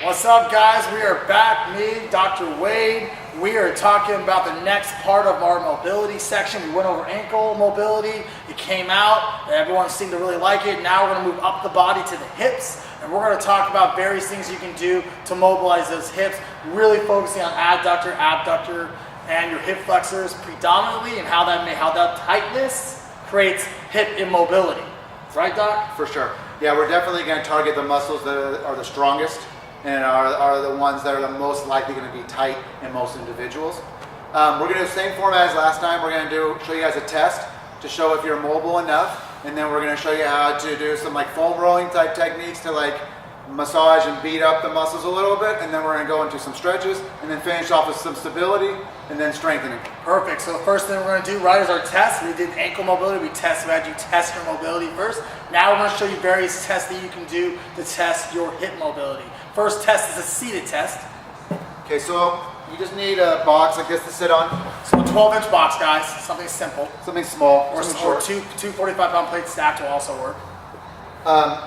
What's up, guys? We are back, me, Dr. Wade. We are talking about the next part of our mobility section. We went over ankle mobility. It came out. Everyone seemed to really like it. Now we're going to move up the body to the hips, and we're going to talk about various things you can do to mobilize those hips, really focusing on adductor, abductor, and your hip flexors predominantly, and how that tightness creates hip immobility. Right, Doc? For sure. Yeah, we're definitely going to target the muscles that are the strongest and are the ones that are the most likely going to be tight in most individuals. We're going to do the same format as last time. We're going to show you guys a test to show if you're mobile enough, and then we're going to show you how to do some like foam rolling type techniques to like massage and beat up the muscles a little bit, and then we're going to go into some stretches and then finish off with some stability and then strengthening. Perfect. So the first thing we're going to do, right, is our test. We did ankle mobility. We had you test your mobility first. Now we're going to show you various tests that you can do to test your hip mobility. First test is a seated test. Okay, so you just need a box like this to sit on. So a 12-inch box, guys. Something simple. Something small. Or two 45-pound plates stacked will also work.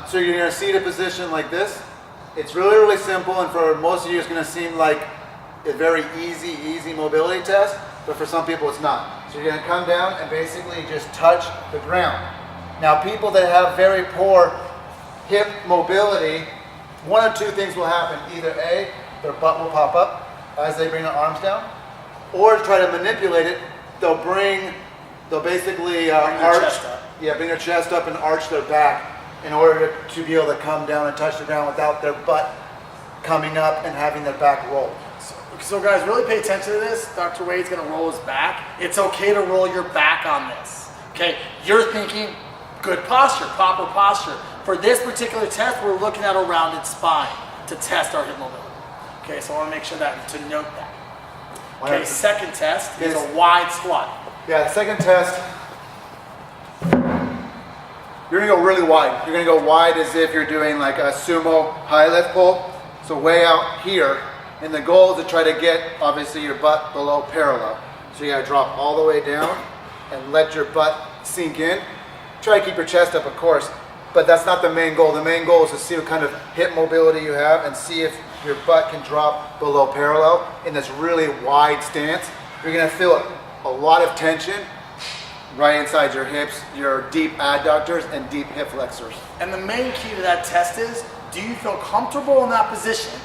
So you're in a seated position like this. It's really, really simple, and for most of you it's going to seem like a very easy mobility test, but for some people it's not. So you're going to come down and basically just touch the ground. Now people that have very poor hip mobility, one of two things will happen. Either A, their butt will pop up as they bring their arms down, or to try to manipulate it, they'll basically arch, bring their chest up and arch their back in order to be able to come down and touch the ground without their butt coming up and having their back roll. So guys, really pay attention to this. Dr. Wade's going to roll his back. It's okay to roll your back on this. Okay, you're thinking good posture, proper posture. For this particular test, we're looking at a rounded spine to test our hip mobility. Okay, so I want to make sure to note that. Okay, second test is a wide squat. Yeah, the second test, you're going to go really wide. You're going to go wide as if you're doing like a sumo high lift pull. So way out here. And the goal is to try to get, obviously, your butt below parallel. So you got to drop all the way down and let your butt sink in. Try to keep your chest up, of course, but that's not the main goal. The main goal is to see what kind of hip mobility you have and see if your butt can drop below parallel in this really wide stance. You're going to feel a lot of tension right inside your hips, your deep adductors and deep hip flexors. And the main key to that test is, do you feel comfortable in that position?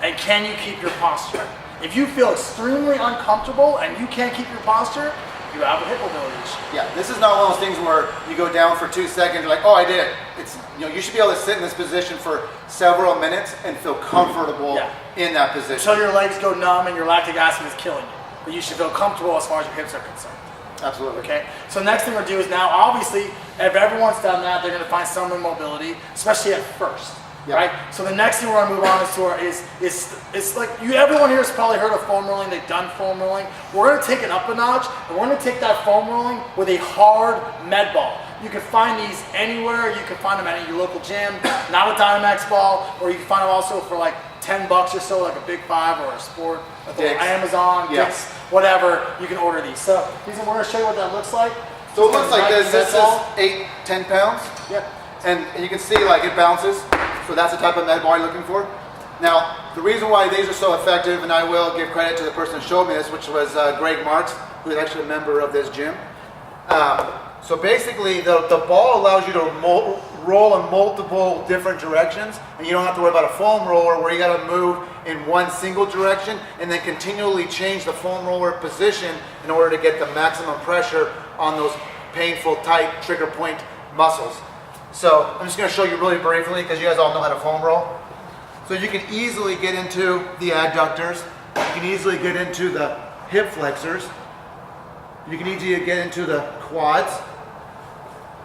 And can you keep your posture? If you feel extremely uncomfortable and you can't keep your posture, you have a hip mobility issue. Yeah, this is not one of those things where you go down for 2 seconds, you're like, oh, I did it. It's, you should be able to sit in this position for several minutes and feel comfortable in that position. Until your legs go numb and your lactic acid is killing you. But you should feel comfortable as far as your hips are concerned. Absolutely. Okay, so next thing we'll do is now, obviously, if everyone's done that, they're going to find some mobility, especially at first. Yep. Right. So the next thing we're going to move on is like everyone here has probably heard of foam rolling. They've done foam rolling. We're going to take it up a notch, and we're going to take that foam rolling with a hard med ball. You can find these anywhere. You can find them at your local gym, not a Dynamax ball, or you can find them also for like $10 or so, like a Big 5 or a Sport, Amazon, Dick's, whatever. You can order these. So we're going to show you what that looks like. So it looks like this. This is 8-10 pounds. Yep. And you can see like it bounces. So that's the type of med ball you're looking for. Now, the reason why these are so effective, and I will give credit to the person who showed me this, which was Greg Marks, who is actually a member of this gym. So basically, the ball allows you to roll in multiple different directions, and you don't have to worry about a foam roller where you got to move in one single direction and then continually change the foam roller position in order to get the maximum pressure on those painful, tight trigger point muscles. So I'm just going to show you really briefly because you guys all know how to foam roll. So you can easily get into the adductors. You can easily get into the hip flexors. You can easily get into the quads.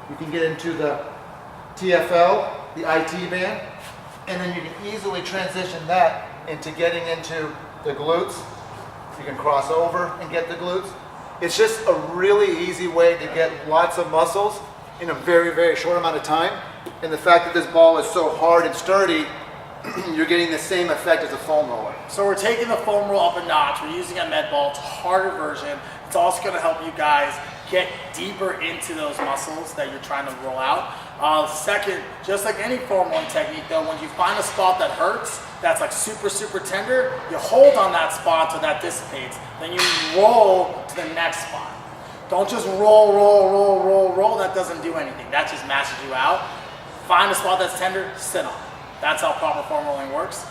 You can get into the TFL, the IT band. And then you can easily transition that into getting into the glutes. You can cross over and get the glutes. It's just a really easy way to get lots of muscles in a very, very short amount of time. And the fact that this ball is so hard and sturdy, you're getting the same effect as a foam roller. So we're taking the foam roll up a notch. We're using a med ball. It's a harder version. It's also going to help you guys get deeper into those muscles that you're trying to roll out. Second, just like any foam rolling technique though, when you find a spot that hurts, that's like super, super tender, you hold on that spot until that dissipates. Then you roll to the next spot. Don't just roll, roll, roll, roll, roll. That doesn't do anything. That just mashes you out. Find a spot that's tender, sit on it. That's how proper foam rolling works.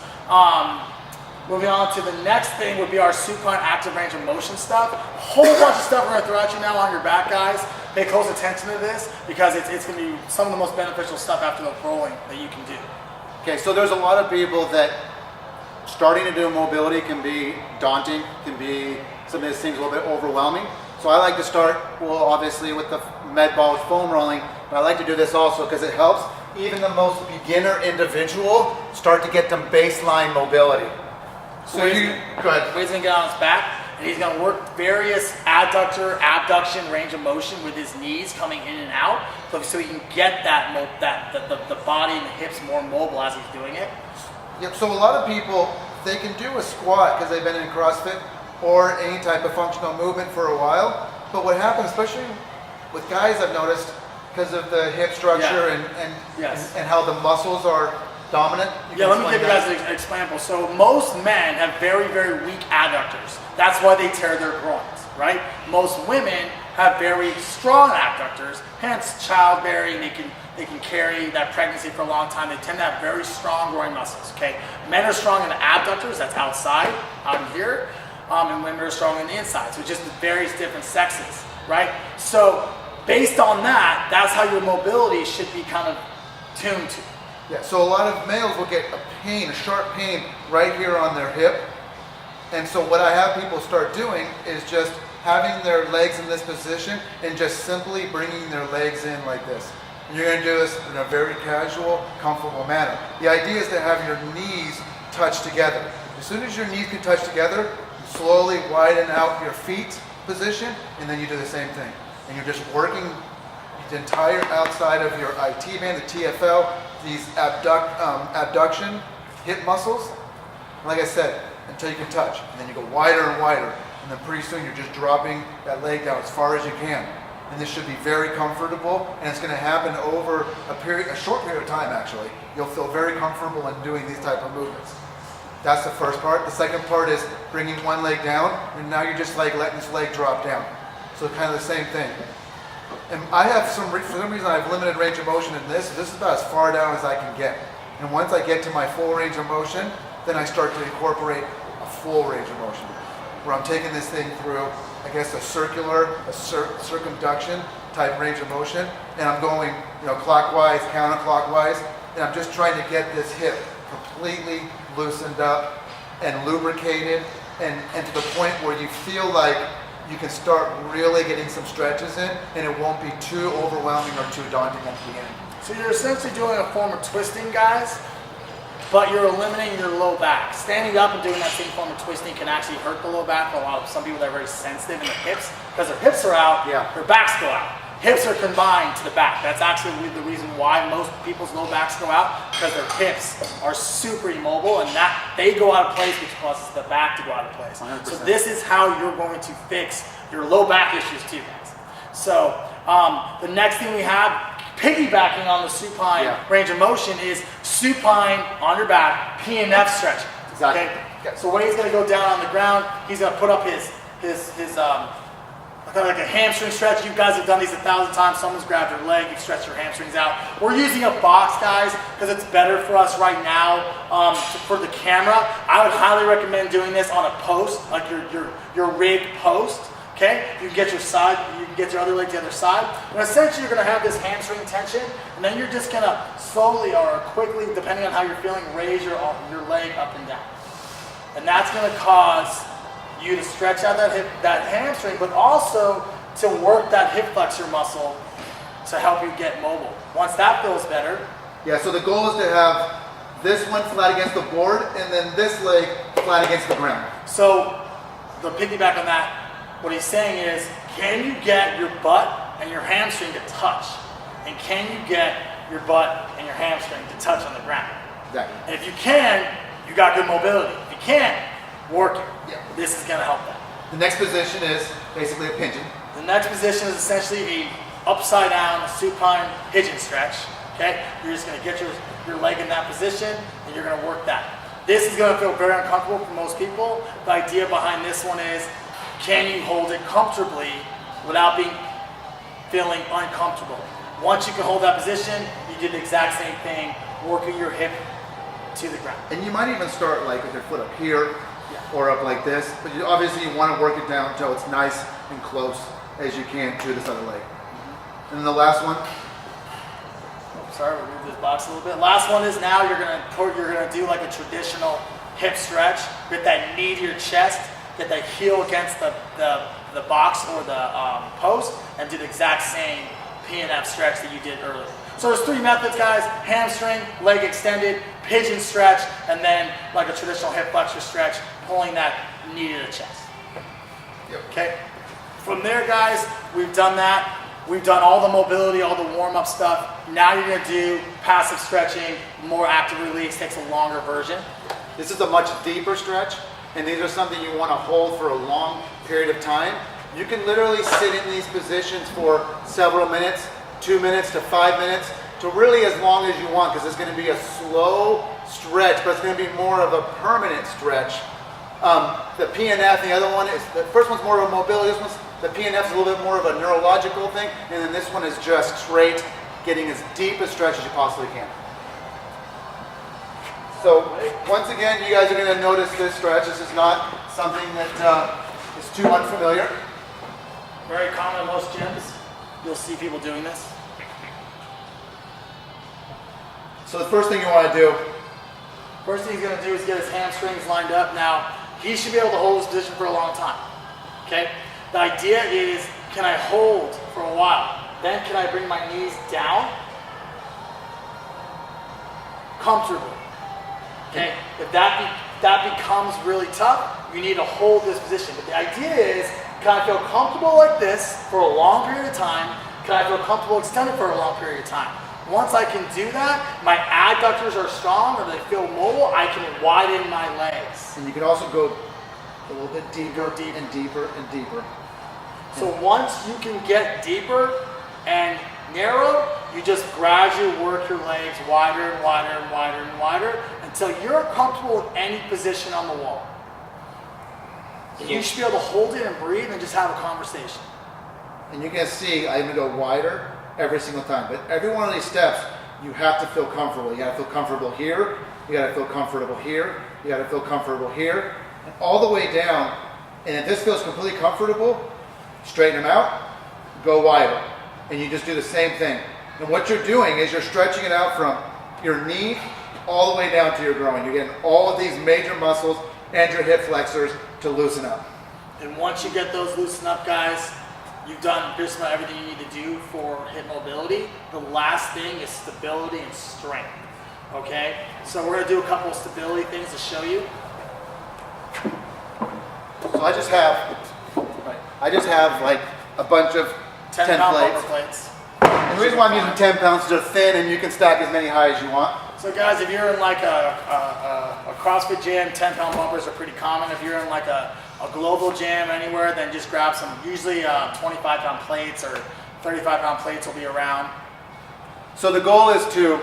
Moving on to the next thing would be our supine active range of motion stuff. A whole bunch of stuff we're gonna throw at you now on your back, guys. Pay close attention to this because it's gonna be some of the most beneficial stuff after the rolling that you can do. Okay, so there's a lot of people that starting to do mobility can be daunting, can be some of these things a little bit overwhelming. So I like to start, well, obviously with the med ball with foam rolling, but I like to do this also because it helps even the most beginner individual start to get them baseline mobility. So go ahead. He's gonna get on his back and he's gonna work various adductor, abduction range of motion with his knees coming in and out, so he can get the body and the hips more mobile as he's doing it. Yep. So a lot of people, they can do a squat because they've been in CrossFit or any type of functional movement for a while. But what happens, especially with guys, I've noticed because of the hip structure and how the muscles are dominant. Yeah, let me give you guys an example. So most men have very, very weak adductors. That's why they tear their groins, right? Most women have very strong adductors, hence childbearing. They can carry that pregnancy for a long time. They tend to have very strong groin muscles, okay? Men are strong in the abductors, that's outside, out in here, and women are strong in the inside. So just the various different sexes, right? So based on that, that's how your mobility should be kind of tuned to. Yeah, so a lot of males will get a sharp pain right here on their hip. And so what I have people start doing is just having their legs in this position and just simply bringing their legs in like this. And you're gonna do this in a very casual, comfortable manner. The idea is to have your knees touch together. As soon as your knees can touch together, you slowly widen out your feet position, and then you do the same thing. And you're just working the entire outside of your IT band, the TFL, these abduction hip muscles, like I said, until you can touch. And then you go wider and wider. And then pretty soon you're just dropping that leg down as far as you can. And this should be very comfortable, and it's going to happen over a short period of time actually. You'll feel very comfortable in doing these type of movements. That's the first part. The second part is bringing one leg down, and now you're just like letting this leg drop down. So kind of the same thing. And I have for some reason I have limited range of motion in this. This is about as far down as I can get. And once I get to my full range of motion, then I start to incorporate a full range of motion, where I'm taking this thing through, I guess, a circumduction type range of motion, and I'm going, clockwise, counterclockwise, and I'm just trying to get this hip completely loosened up and lubricated, and to the point where you feel like you can start really getting some stretches in, and it won't be too overwhelming or too daunting at the beginning. So you're essentially doing a form of twisting, guys, but you're eliminating your low back. Standing up and doing that same form of twisting can actually hurt the low back for some people that are very sensitive in their hips. Because their hips are out, their backs go out. Hips are combined to the back. That's actually the reason why most people's low backs go out, because their hips are super immobile, and that they go out of place, which causes the back to go out of place. 100%. So this is how you're going to fix your low back issues too, guys. So the next thing we have, piggybacking on the supine range of motion, is supine on your back, PNF stretch. Exactly. Okay? So when he's going to go down on the ground, he's going to put up his kind of like a hamstring stretch. You guys have done these 1,000 times. Someone's grabbed your leg, you've stretched your hamstrings out. We're using a box, guys, because it's better for us right now for the camera. I would highly recommend doing this on a post, like your rig post. Okay, you can get your side, you can get your other leg to the other side. And essentially you're gonna have this hamstring tension, and then you're just gonna slowly or quickly, depending on how you're feeling, raise your leg up and down. And that's gonna cause you to stretch out that hamstring, but also to work that hip flexor muscle to help you get mobile. Once that feels better. Yeah, so the goal is to have this one flat against the board, and then this leg flat against the ground. So the piggyback on that, what he's saying is, can you get your butt and your hamstring to touch? And can you get your butt and your hamstring to touch on the ground? Exactly. And if you can, you got good mobility. If you can't, work it. Yeah. This is gonna help that. The next position is basically a pigeon. The next position is essentially a upside down supine pigeon stretch. Okay, you're just going to get your leg in that position and you're going to work that. This is going to feel very uncomfortable for most people. The idea behind this one is, can you hold it comfortably without feeling uncomfortable? Once you can hold that position, you did the exact same thing, working your hip to the ground. And you might even start like with your foot up here or up like this, but obviously you want to work it down until it's nice and close as you can to this other leg. And then the last one. Sorry, we'll move this box a little bit. Last one is now you're gonna do like a traditional hip stretch. Get that knee to your chest, get that heel against the box or the post, and do the exact same PNF stretch that you did earlier. So there's 3 methods, guys: hamstring, leg extended, pigeon stretch, and then like a traditional hip flexor stretch, pulling that knee to the chest. Yep. Okay. From there, guys, we've done that. We've done all the mobility, all the warm-up stuff. Now you're going to do passive stretching, more active release, takes a longer version. This is a much deeper stretch, and these are something you want to hold for a long period of time. You can literally sit in these positions for several minutes, 2 minutes to 5 minutes, to really as long as you want, because it's going to be a slow stretch, but it's going to be more of a permanent stretch. The PNF, the other one is, the first one's more of a mobility, this one's, the PNF is a little bit more of a neurological thing, and then this one is just straight, getting as deep a stretch as you possibly can. So once again, you guys are going to notice this stretch. This is not something that is too unfamiliar. Very common in most gyms. You'll see people doing this. So the first thing you want to do, First thing he's going to do is get his hamstrings lined up. Now, he should be able to hold this position for a long time. Okay? The idea is, can I hold for a while? Then can I bring my knees down comfortably? Okay? If that becomes really tough, you need to hold this position. But the idea is, can I feel comfortable like this for a long period of time? Can I feel comfortable extended for a long period of time? Once I can do that, my adductors are strong or they feel mobile, I can widen my legs. and you can also go a little bit deeper and deeper and deeper. So once you can get deeper and narrow, you just gradually work your legs wider and wider and wider and wider until you're comfortable in any position on the wall. You should be able to hold it and breathe and just have a conversation. And you can see I'm going to go wider every single time. But every one of these steps, you have to feel comfortable. You got to feel comfortable here. You got to feel comfortable here. You got to feel comfortable here. And all the way down. And if this feels completely comfortable, straighten them out, go wider. And you just do the same thing. And what you're doing is you're stretching it out from your knee all the way down to your groin. You're getting all of these major muscles and your hip flexors to loosen up. And once you get those loosened up, guys, you've done just about everything you need to do for hip mobility. The last thing is stability and strength. Okay? So we're going to do a couple of stability things to show you. So I just have like a bunch of 10-pound bumper plates. plates. And the reason why I'm using 10 pounds is they're thin and you can stack as many high as you want. So guys, if you're in like a CrossFit gym, 10-pound bumpers are pretty common. If you're in like a global gym anywhere, then just grab some, usually 25-pound plates or 35-pound plates will be around. So the goal is to,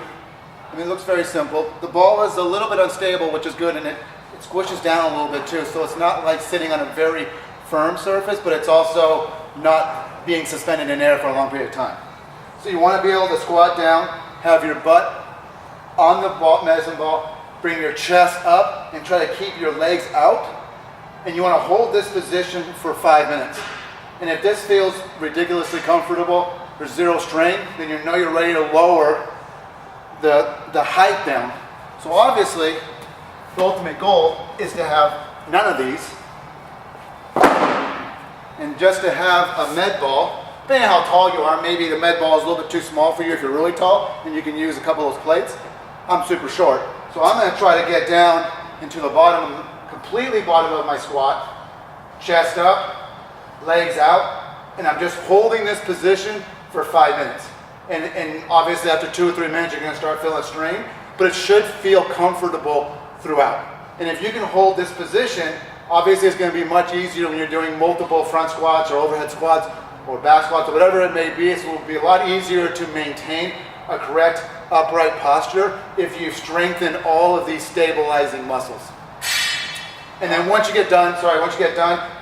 it looks very simple. The ball is a little bit unstable, which is good, and it squishes down a little bit too. So it's not like sitting on a very firm surface, but it's also not being suspended in air for a long period of time. So you want to be able to squat down, have your butt on the medicine ball, bring your chest up, and try to keep your legs out. And you want to hold this position for 5 minutes. And if this feels ridiculously comfortable, there's zero strain, then you know you're ready to lower the height down. So obviously, the ultimate goal is to have none of these, and just to have a med ball. Depending on how tall you are, maybe the med ball is a little bit too small for you if you're really tall, and you can use a couple of those plates. I'm super short, so I'm going to try to get down into the bottom, completely bottom of my squat, chest up, legs out, and I'm just holding this position for 5 minutes. And obviously after 2 or 3 minutes, you're going to start feeling strain, but it should feel comfortable throughout. And if you can hold this position, obviously it's going to be much easier when you're doing multiple front squats or overhead squats or back squats or whatever it may be. So it will be a lot easier to maintain a correct upright posture if you strengthen all of these stabilizing muscles. And then once you get done,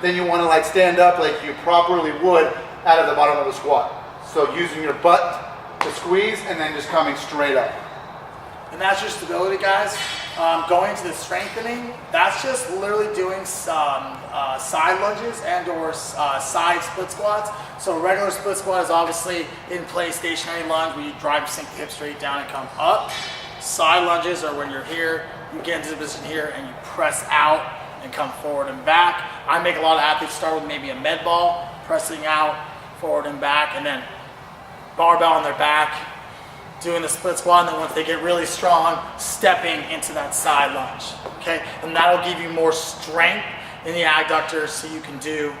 then you want to like stand up like you properly would out of the bottom of the squat. So using your butt to squeeze and then just coming straight up. And that's your stability, guys. Going to the strengthening, that's just literally doing some side lunges and or side split squats. So a regular split squat is obviously in place stationary lunge where you drive, sink the hips straight down and come up. Side lunges are when you're here, you get into the position here and you press out and come forward and back. I make a lot of athletes start with maybe a med ball, pressing out, forward and back, and then barbell on their back, doing the split squat, and then once they get really strong, stepping into that side lunge, okay? And that'll give you more strength in the adductors so you can do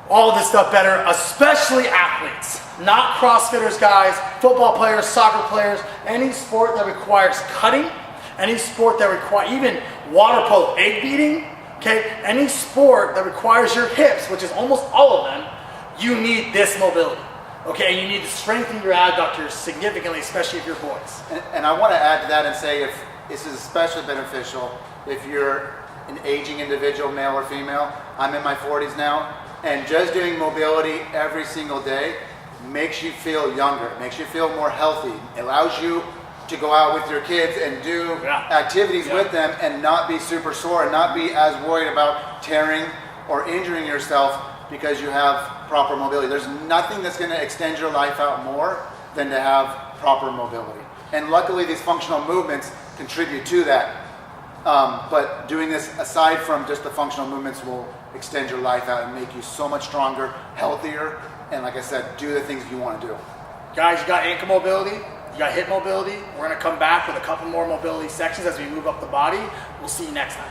all of this stuff better, especially athletes, not CrossFitters, guys, football players, soccer players, any sport that requires cutting, any sport that requires, even water polo, egg beating, okay? Any sport that requires your hips, which is almost all of them, you need this mobility. Okay, you need to strengthen your adductors significantly, especially if you're boys. And I want to add to that and say if this is especially beneficial if you're an aging individual, male or female. I'm in my 40s now, and just doing mobility every single day makes you feel younger, makes you feel more healthy, it allows you to go out with your kids and do activities with them and not be super sore and not be as worried about tearing or injuring yourself because you have proper mobility. There's nothing that's going to extend your life out more than to have proper mobility. And luckily these functional movements contribute to that. But doing this aside from just the functional movements will extend your life out and make you so much stronger, healthier, and like I said, do the things you want to do. Guys, you got ankle mobility, you got hip mobility. We're going to come back with a couple more mobility sections as we move up the body. We'll see you next time.